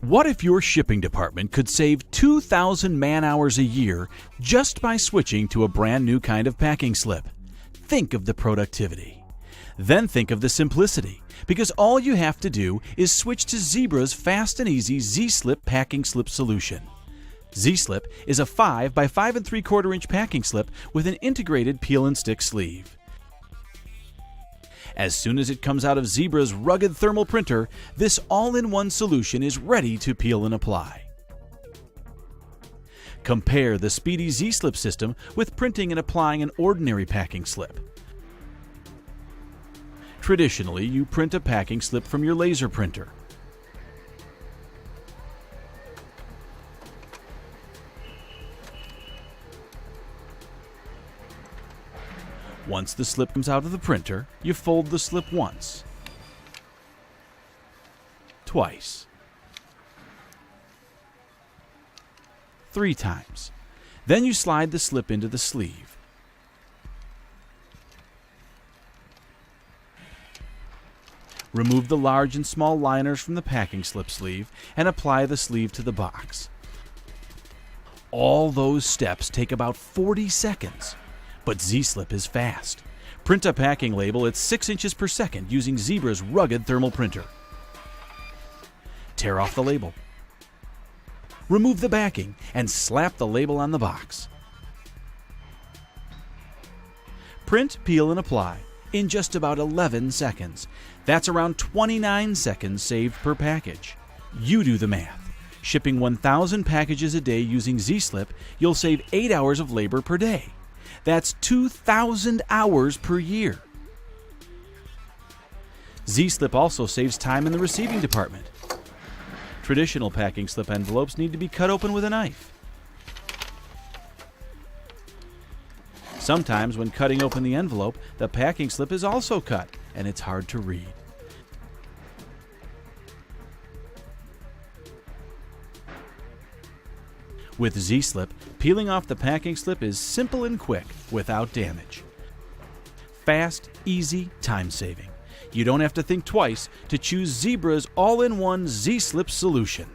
What if your shipping department could save 2,000 man-hours a year just by switching to a brand new kind of packing slip? Think of the productivity. Then think of the simplicity, because all you have to do is switch to Zebra's fast and easy Z-Slip packing slip solution. Z-Slip is a 5 by 5 3/4 inch packing slip with an integrated peel and stick sleeve. As soon as it comes out of Zebra's rugged thermal printer, this all-in-one solution is ready to peel and apply. Compare the speedy Z-Slip system with printing and applying an ordinary packing slip. Traditionally, you print a packing slip from your laser printer. Once the slip comes out of the printer, you fold the slip once, twice, 3 times. Then you slide the slip into the sleeve. Remove the large and small liners from the packing slip sleeve and apply the sleeve to the box. All those steps take about 40 seconds. But Z-Slip is fast. Print a packing label at 6 inches per second using Zebra's rugged thermal printer. Tear off the label. Remove the backing and slap the label on the box. Print, peel, and apply in just about 11 seconds. That's around 29 seconds saved per package. You do the math. Shipping 1,000 packages a day using Z-Slip, you'll save 8 hours of labor per day. That's 2,000 hours per year. Z-Slip also saves time in the receiving department. Traditional packing slip envelopes need to be cut open with a knife. Sometimes when cutting open the envelope, the packing slip is also cut, and it's hard to read. With Z-Slip, peeling off the packing slip is simple and quick, without damage. Fast, easy, time-saving. You don't have to think twice to choose Zebra's all-in-one Z-Slip solution.